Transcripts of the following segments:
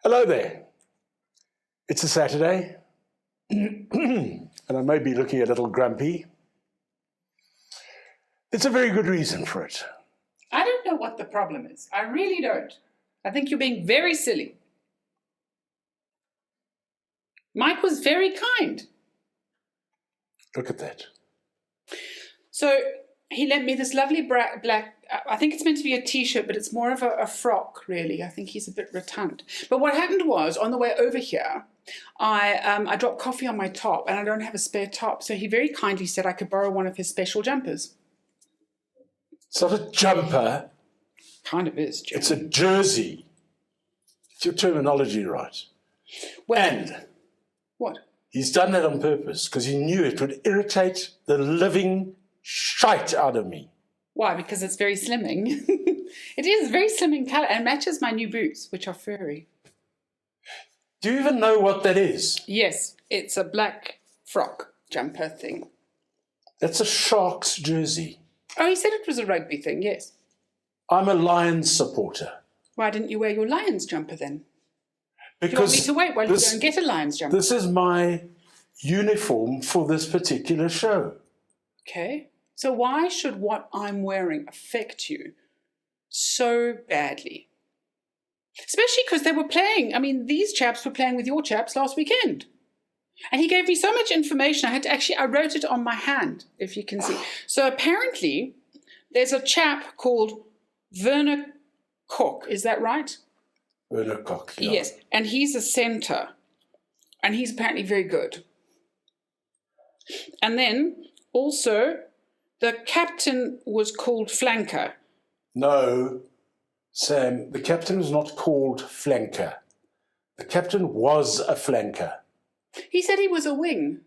Hello there. It's a Saturday, and I may be looking a little grumpy. It's a very good reason for it. I don't know what the problem is. I really don't. I think you're being very silly. Mike was very kind. Look at that. So he lent me this lovely black, I think it's meant to be a T-shirt, but it's more of a frock, really. I think he's a bit rotund. But what happened was, on the way over here, I dropped coffee on my top, and I don't have a spare top. So he very kindly said I could borrow one of his special jumpers. It's not a jumper. Kind of is, Jim. It's a jersey. It's your terminology right. Well, And what? he's done that on purpose because he knew it would irritate the living shite out of me. Why? Because it's very slimming. It is very slim in colour and matches my new boots, which are furry. Do you even know what that is? Yes, it's a black frock jumper thing. That's a Sharks jersey. Oh, he said it was a rugby thing, yes. I'm a Lions supporter. Why didn't you wear your Lions jumper then? Because Do you want me to wait while you go and get a Lions jumper? This is my uniform for this particular show. Okay. So why should what I'm wearing affect you so badly? Especially because they were playing, these chaps were playing with your chaps last weekend. And he gave me so much information, I wrote it on my hand, if you can see. So apparently, there's a chap called Werner Koch, is that right? Werner Koch, yeah. Yes, and he's a centre, and he's apparently very good. And then, also, the captain was called Flanker. No, Sam, the captain was not called flanker. The captain was a flanker. He said he was a wing.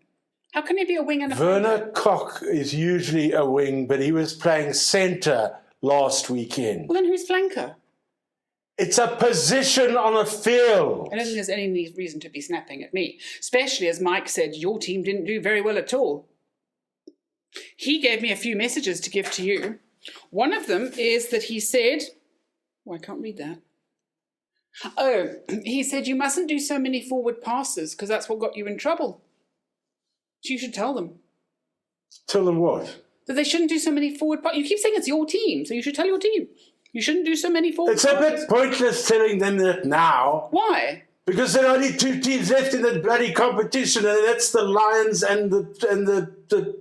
How can he be a wing and a Werner Koch is usually a wing, but he was playing centre last weekend. Well, then who's flanker? It's a position on a field. I don't think there's any reason to be snapping at me, especially as Mike said your team didn't do very well at all. He gave me a few messages to give to you. One of them is that he said, I can't read that. Oh, he said you mustn't do so many forward passes because that's what got you in trouble. So you should tell them. Tell them what? That they shouldn't do so many forward passes. You keep saying it's your team, so you should tell your team. You shouldn't do so many forward passes. It's a bit pointless telling them that now. Why? Because there are only two teams left in the bloody competition, and that's the Lions and the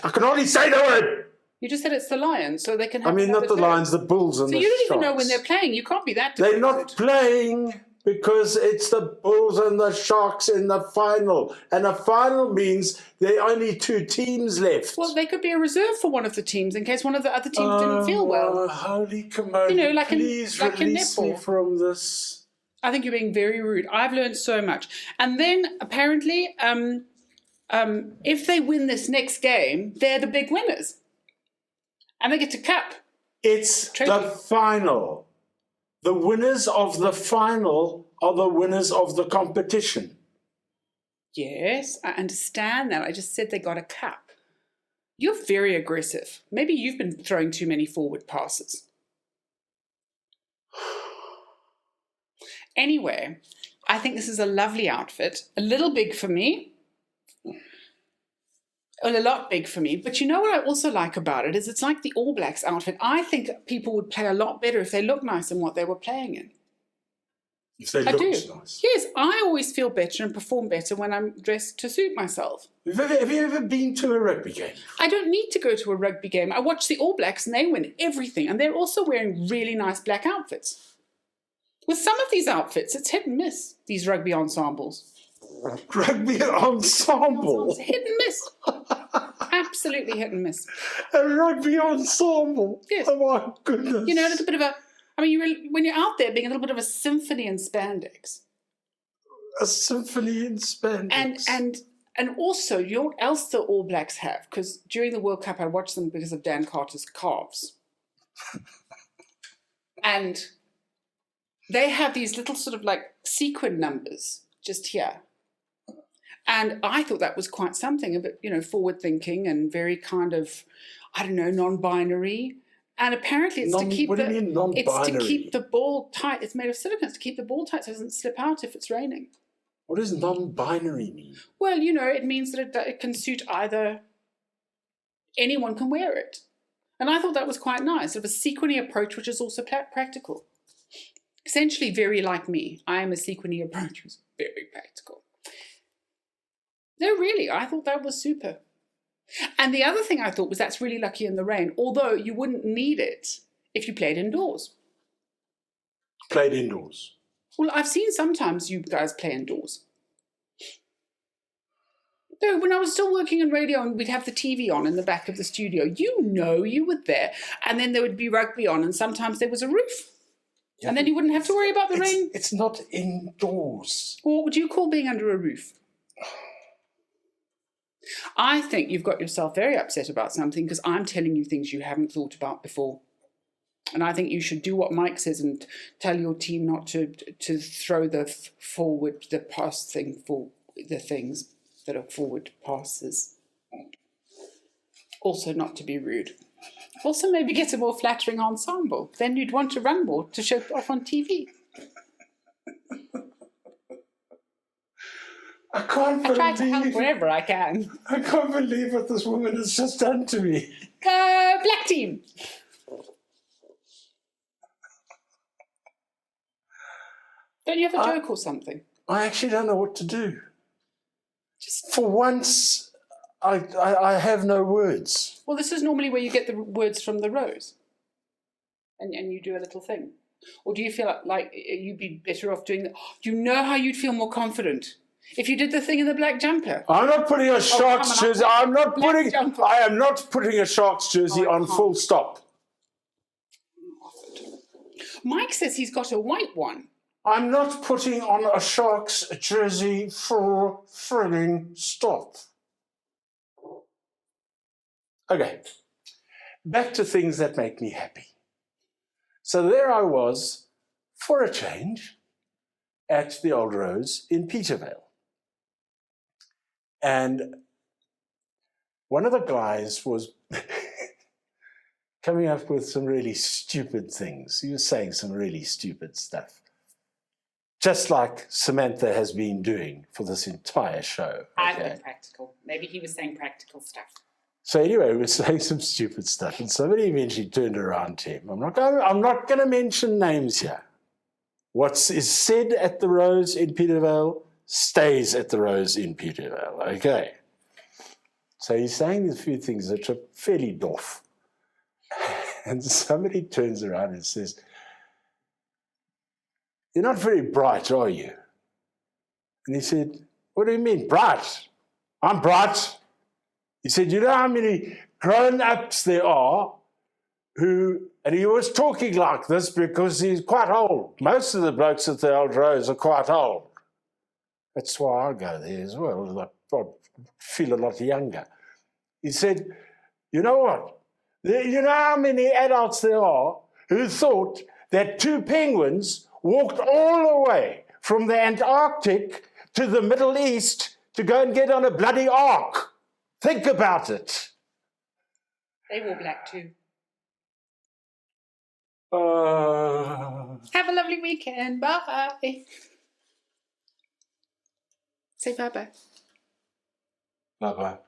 I can hardly say the word. You just said it's the Lions, so they can have... not the Lions, the Bulls and the Sharks. So you don't even know when they're playing. You can't be that They're difficult. not playing because it's the Bulls and the Sharks in the final. And the final means there are only two teams left. Well, they could be a reserve for one of the teams in case one of the other teams didn't feel well. Holy commode, please release me netball. from this. I think you're being very rude. I've learned so much. And then, apparently, if they win this next game, they're the big winners. And they get to cup. It's Trophy. the final. The winners of the final are the winners of the competition. Yes, I understand that. I just said they got a cup. You're very aggressive. Maybe you've been throwing too many forward passes. Anyway, I think this is a lovely outfit. A little big for me. Well, a lot big for me. But you know what I also like about it is it's like the All Blacks outfit. I think people would play a lot better if they look nice in what they were playing in. If they I look do. nice. Yes, I always feel better and perform better when I'm dressed to suit myself. Have you ever been to a rugby game? I don't need to go to a rugby game. I watch the All Blacks and they win everything. And they're also wearing really nice black outfits. With some of these outfits, it's hit and miss, these rugby ensembles. Rugby ensemble? Hit and miss. Absolutely hit and miss. A rugby ensemble? Yes. Oh my goodness. You know, a little bit of a... when you're out there being a little bit of a symphony in spandex. A symphony in spandex. And also, you know what else the All Blacks have? Because during the World Cup, I watched them because of Dan Carter's calves. And they have these little sort of like sequin numbers just here. And I thought that was quite something, a bit, forward thinking and very kind of, non-binary. And apparently it's to keep what do you mean non-binary? it's to keep the ball tight. It's made of silicone. It's to keep the ball tight so it doesn't slip out if it's raining. What does non-binary mean? Well, you know, it means that it can suit either. Anyone can wear it. And I thought that was quite nice. Sort of a sequiny approach, which is also practical. Essentially, very like me. I am a sequiny approach, which is very practical. No, really, I thought that was super. And the other thing I thought was that's really lucky in the rain, although you wouldn't need it if you played indoors. Played indoors. Well, I've seen sometimes you guys play indoors. No, when I was still working in radio and we'd have the TV on in the back of the studio, you know you were there. And then there would be rugby on and sometimes there was a roof. Yeah, and then you wouldn't have to worry about the rain. It's not indoors. Well, what would you call being under a roof? I think you've got yourself very upset about something because I'm telling you things you haven't thought about before. And I think you should do what Mike says and tell your team not to throw the forward, the pass thing for the things that are forward passes. Also not to be rude. Also maybe get a more flattering ensemble. Then you'd want to run more to show off on TV. I can't I try to help wherever I can. I can't believe what this woman has just done to me. Black team. Don't you have a joke or something? I actually don't know what to do. For once, I have no words. Well, this is normally where you get the words from the rose. And you do a little thing. Or do you feel like you'd be better off doing that? Do you know how you'd feel more confident? If you did the thing in the black jumper. I'm not putting a Sharks jersey. I am not putting a Sharks jersey on full stop. Mike says he's got a white one. I'm not putting on a Sharks jersey for frigging stop. Okay, back to things that make me happy. So there I was, for a change, at the Old Rose in Petervale. And one of the guys was coming up with some really stupid things. He was saying some really stupid stuff. Just like Samantha has been doing for this entire show. I've been practical. Maybe he was saying practical stuff. So anyway, we were saying some stupid stuff, and somebody eventually turned around to him. I'm not going to mention names here. What is said at the Rose in Petervale stays at the Rose in Petervale, okay? So he's saying a few things that are fairly doff. And somebody turns around and says, "You're not very bright, are you?" And he said, "What do you mean, bright? I'm bright." He said, "You know how many grown-ups there are who," and he was talking like this because he's quite old. Most of the blokes at the Old Rose are quite old. That's why I go there as well. I feel a lot younger. He said, "You know what? You know how many adults there are who thought that two penguins walked all the way from the Antarctic to the Middle East to go and get on a bloody ark? Think about it." They wore black too. Have a lovely weekend. Bye. Say bye-bye. Bye-bye.